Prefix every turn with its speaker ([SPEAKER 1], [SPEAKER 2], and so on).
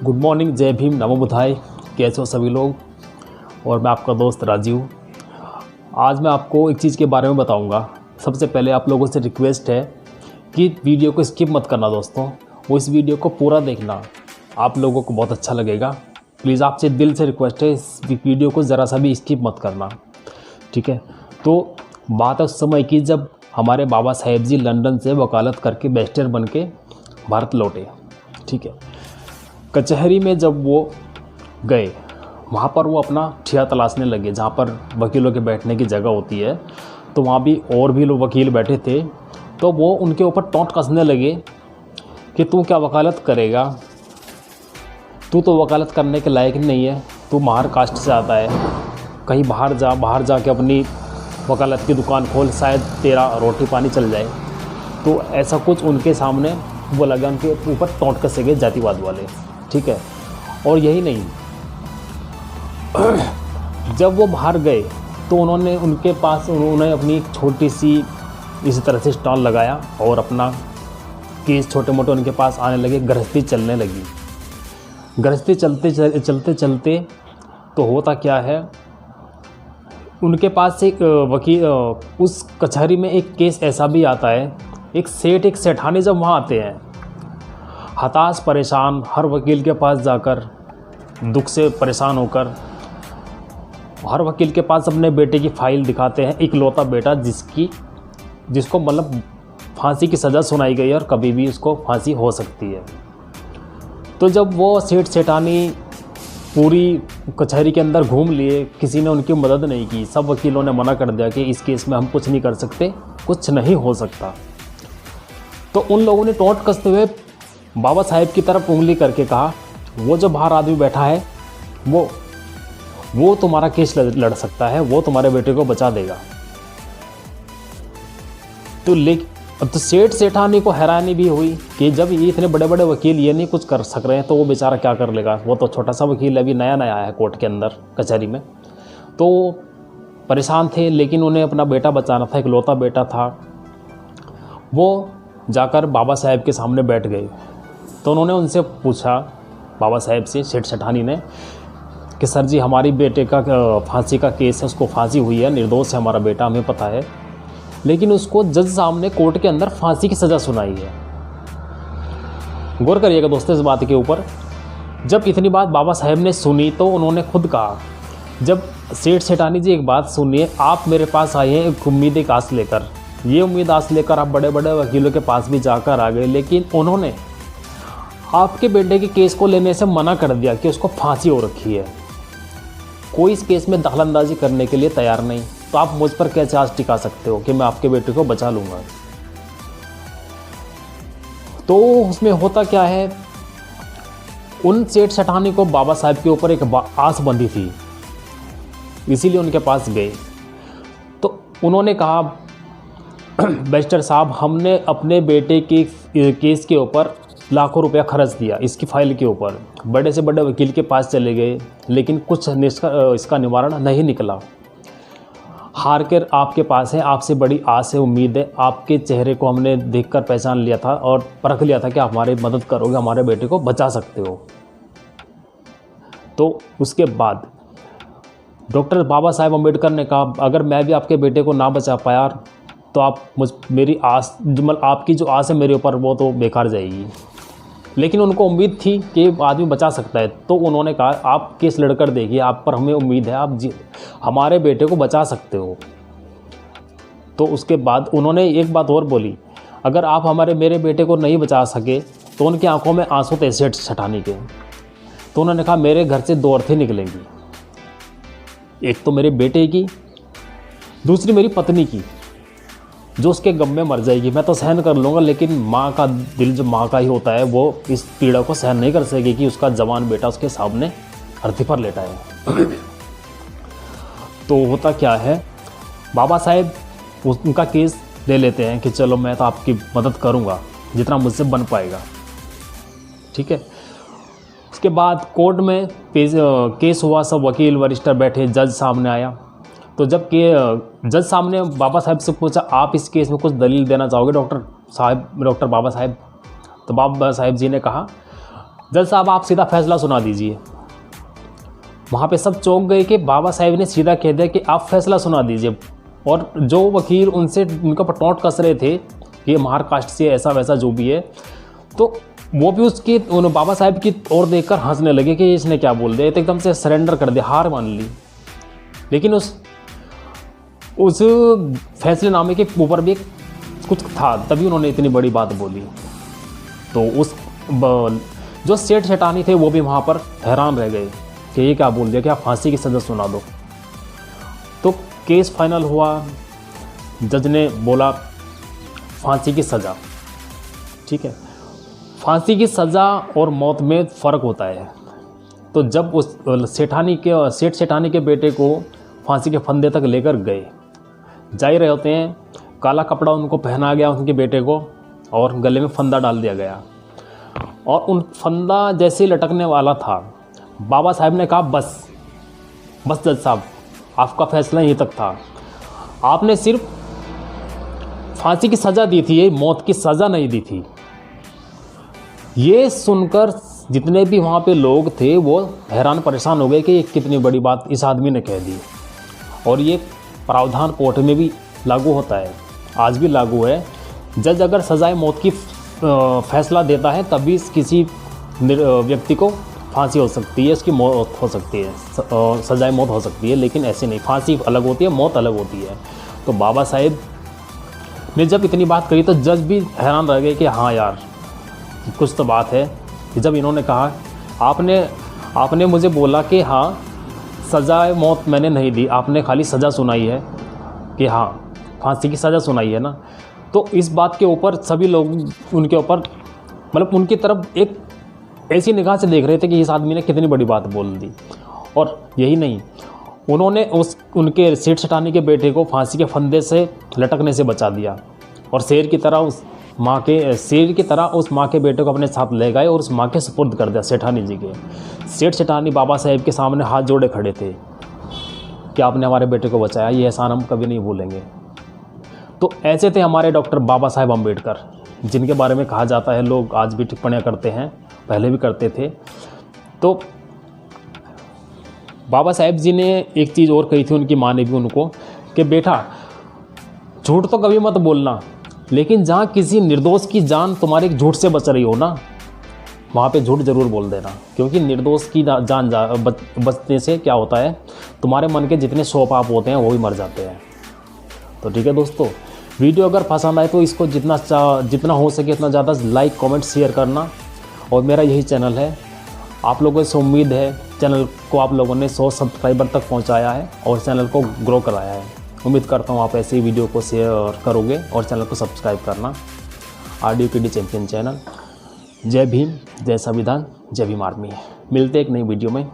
[SPEAKER 1] Good morning, जय भीम, नमो बुद्धाय। कैसे हो सभी लोग। और मैं आपका दोस्त राजीव। आज मैं आपको एक चीज़ के बारे में बताऊंगा। सबसे पहले आप लोगों से रिक्वेस्ट है कि वीडियो को स्किप मत करना दोस्तों, वो इस वीडियो को पूरा देखना, आप लोगों को बहुत अच्छा लगेगा। प्लीज़ आपसे दिल से रिक्वेस्ट है, इस वीडियो को ज़रा सा भी स्किप मत करना, ठीक है। तो बात है उस समय की जब हमारे बाबा साहेब जी लंदन से वकालत करके बैरिस्टर बन के भारत लौटे, ठीक है। कचहरी में जब वो गए, वहाँ पर वो अपना ठिया तलाशने लगे, जहाँ पर वकीलों के बैठने की जगह होती है। तो वहाँ भी और भी लोग वकील बैठे थे, तो वो उनके ऊपर टोंट कसने लगे कि तू क्या वकालत करेगा, तू तो वकालत करने के लायक नहीं है, तू बाहर कास्ट से आता है, कहीं बाहर जाके अपनी वकालत की दुकान खोल, शायद तेरा रोटी पानी चल जाए। तो ऐसा कुछ उनके सामने वो लगा, उनके ऊपर टोंट कसे गए जातिवाद वाले, ठीक है। और यही नहीं, जब वो बाहर गए तो उन्होंने अपनी एक छोटी सी इसी तरह से स्टॉल लगाया और अपना केस छोटे मोटे उनके पास आने लगे, गृहस्थी चलने लगी। गृहस्थी चलते चलते तो होता क्या है, उनके पास एक वकील, उस कचहरी में एक केस ऐसा भी आता है, एक सेठानी जब वहाँ आते हैं, हताश परेशान, हर वकील के पास जाकर दुख से परेशान होकर हर वकील के पास अपने बेटे की फाइल दिखाते हैं, इकलौता बेटा जिसको मतलब फांसी की सज़ा सुनाई गई है और कभी भी उसको फांसी हो सकती है। तो जब वो सेठानी पूरी कचहरी के अंदर घूम लिए, किसी ने उनकी मदद नहीं की, सब वकीलों ने मना कर दिया कि इस केस में हम कुछ नहीं कर सकते, कुछ नहीं हो सकता। तो उन लोगों ने टोंट कसते हुए बाबा साहेब की तरफ उंगली करके कहा, वो जो बाहर आदमी बैठा है वो तुम्हारा केस लड़ सकता है, वो तुम्हारे बेटे को बचा देगा। तो अब तो सेठानी को हैरानी भी हुई कि जब ये इतने बड़े बड़े वकील ये नहीं कुछ कर सक रहे हैं तो वो बेचारा क्या कर लेगा। वो तो छोटा सा वकील अभी नया आया है कोर्ट के अंदर, कचहरी में। तो परेशान थे, लेकिन उन्हें अपना बेटा बचाना था, इकलौता बेटा था। वो जाकर बाबा साहेब के सामने बैठ गए। तो उन्होंने उनसे पूछा, बाबा साहेब से, सेठानी ने, कि सर जी हमारी बेटे का फांसी का केस है, उसको फांसी हुई है, निर्दोष है हमारा बेटा, हमें पता है, लेकिन उसको जज साहब ने कोर्ट के अंदर फांसी की सज़ा सुनाई है। गौर करिएगा दोस्तों इस बात के ऊपर। जब इतनी बात बाबा साहेब ने सुनी तो उन्होंने खुद कहा, जब सेठानी जी एक बात सुनिए, आप मेरे पास आए हैं एक उम्मीद, एक आस लेकर, ये उम्मीद आस लेकर आप बड़े बड़े वकीलों के पास भी जाकर आ गए, लेकिन उन्होंने आपके बेटे के केस को लेने से मना कर दिया कि उसको फांसी हो रखी है, कोई इस केस में दखलंदाजी करने के लिए तैयार नहीं। तो आप मुझ पर कैसे आस टिका सकते हो कि मैं आपके बेटे को बचा लूँगा। तो उसमें होता क्या है, उन सेठानी को बाबा साहब के ऊपर एक आस बंधी थी, इसीलिए उनके पास गए। तो उन्होंने कहा, बैरिस्टर साहब हमने अपने बेटे के केस के ऊपर लाखों रुपया खर्च दिया, इसकी फाइल के ऊपर, बड़े से बड़े वकील के पास चले गए, लेकिन कुछ इसका निवारण नहीं निकला। हार कर आपके पास है, आपसे बड़ी आस है, उम्मीद है, आपके चेहरे को हमने देखकर पहचान लिया था और परख लिया था कि आप हमारी मदद करोगे, हमारे बेटे को बचा सकते हो। तो उसके बाद डॉक्टर बाबा साहेब अम्बेडकर ने कहा, अगर मैं भी आपके बेटे को ना बचा पाया तो आप मेरी आस, मतलब आपकी जो आस है मेरे ऊपर, वो तो बेकार जाएगी। लेकिन उनको उम्मीद थी कि आदमी बचा सकता है, तो उन्होंने कहा, आप केस लड़कर देखिए, आप पर हमें उम्मीद है, आप हमारे बेटे को बचा सकते हो। तो उसके बाद उन्होंने एक बात और बोली, अगर आप मेरे बेटे को नहीं बचा सके, तो उनकी आंखों में आंसू थे सेठानी के। तो उन्होंने कहा, मेरे घर से दो अर्थी निकलेंगी, एक तो मेरे बेटे की, दूसरी मेरी पत्नी की, जो उसके गम में मर जाएगी। मैं तो सहन कर लूँगा, लेकिन माँ का दिल जो माँ का ही होता है, वो इस पीड़ा को सहन नहीं कर सकेगी कि उसका जवान बेटा उसके सामने अर्थी पर लेटा है। तो होता क्या है, बाबा साहेब उनका केस ले लेते हैं कि चलो मैं तो आपकी मदद करूँगा जितना मुझसे बन पाएगा, ठीक है। उसके बाद कोर्ट में केस हुआ, सब वकील वरिष्ठ बैठे, जज सामने आया। तो जब जज साहब ने बाबा साहब से पूछा, आप इस केस में कुछ दलील देना चाहोगे डॉक्टर बाबा साहब? तो बाबा साहब जी ने कहा जज साहब आप सीधा फैसला सुना दीजिए। वहाँ पे सब चौंक गए कि बाबा साहेब ने सीधा कह दिया कि आप फैसला सुना दीजिए। और जो वकील उनसे उनका टोंट कस रहे थे कि महार कास्ट से ऐसा वैसा जो भी है, तो वो भी उसकी उन बाबा साहेब की ओर देखकर हंसने लगे कि इसने क्या बोल दिया, तो एकदम से सरेंडर कर दिया, हार मान ली। लेकिन उस फैसलेनामे के ऊपर भी कुछ था, तभी उन्होंने इतनी बड़ी बात बोली। तो उस जो सेठ सेठानी थे वो भी वहाँ पर हैरान रह गए कि ये क्या बोल दिया कि आप फांसी की सज़ा सुना दो। तो केस फाइनल हुआ, जज ने बोला फांसी की सज़ा। ठीक है, फांसी की सज़ा और मौत में फ़र्क होता है। तो जब उस सेठ सेठानी के बेटे को फांसी के फंदे तक लेकर गए, जा ही रहे होते हैं, काला कपड़ा उनको पहना गया उनके बेटे को और गले में फंदा डाल दिया गया। और उन फंदा जैसे लटकने वाला था, बाबा साहब ने कहा बस जज साहब, आपका फैसला यहीं तक था। आपने सिर्फ फांसी की सज़ा दी थी, ये मौत की सज़ा नहीं दी थी। ये सुनकर जितने भी वहाँ पे लोग थे वो हैरान परेशान हो गए कि ये कितनी बड़ी बात इस आदमी ने कह दी। और ये प्रावधान कोर्ट में भी लागू होता है, आज भी लागू है। जज अगर सज़ाए मौत की फैसला देता है तभी किसी व्यक्ति को फांसी हो सकती है, इसकी मौत हो सकती है, सज़ाए मौत हो सकती है। लेकिन ऐसे नहीं, फांसी अलग होती है, मौत अलग होती है। तो बाबा साहेब ने जब इतनी बात कही तो जज भी हैरान रह गए कि हाँ यार, कुछ तो बात है। कि जब इन्होंने कहा आपने मुझे बोला कि हाँ सज़ाए मौत मैंने नहीं दी, आपने खाली सज़ा सुनाई है कि हाँ फांसी की सज़ा सुनाई है ना, तो इस बात के ऊपर सभी लोग उनके ऊपर मतलब उनकी तरफ एक ऐसी निगाह से देख रहे थे कि इस आदमी ने कितनी बड़ी बात बोल दी। और यही नहीं, उन्होंने उनके सेठ सेठानी के बेटे को फांसी के फंदे से लटकने से बचा दिया और शेर की तरह उस माँ के बेटे को अपने साथ ले गए और उस माँ के सुपुर्द कर दिया सेठानी जी के। सेठ सेठानी बाबा साहेब के सामने हाथ जोड़े खड़े थे कि आपने हमारे बेटे को बचाया, ये एहसान हम कभी नहीं भूलेंगे। तो ऐसे थे हमारे डॉक्टर बाबा साहेब अम्बेडकर, जिनके बारे में कहा जाता है, लोग आज भी टिप्पणियाँ करते हैं, पहले भी करते थे। तो बाबा साहेब जी ने एक चीज़ और कही थी, उनकी माँ ने भी उनको, कि बेटा झूठ तो कभी मत बोलना, लेकिन जहाँ किसी निर्दोष की जान तुम्हारे झूठ से बच रही हो ना, वहाँ पे झूठ ज़रूर बोल देना। क्योंकि निर्दोष की जान बचने से क्या होता है, तुम्हारे मन के जितने शौ पाप होते हैं वो भी मर जाते हैं। तो ठीक है दोस्तों, वीडियो अगर पसंद आए तो इसको जितना हो सके इतना ज़्यादा लाइक कमेंट शेयर करना। और मेरा यही चैनल है, आप लोगों से उम्मीद है चैनल को आप लोगों ने 100 सब्सक्राइबर तक पहुँचाया है और चैनल को ग्रो कराया है। उम्मीद करता हूँ आप ऐसे ही वीडियो को शेयर करोगे और चैनल को सब्सक्राइब करना। RDOKD champion channel. जय भीम, जय संविधान, जय भीम आर्मी। मिलते एक नई वीडियो में।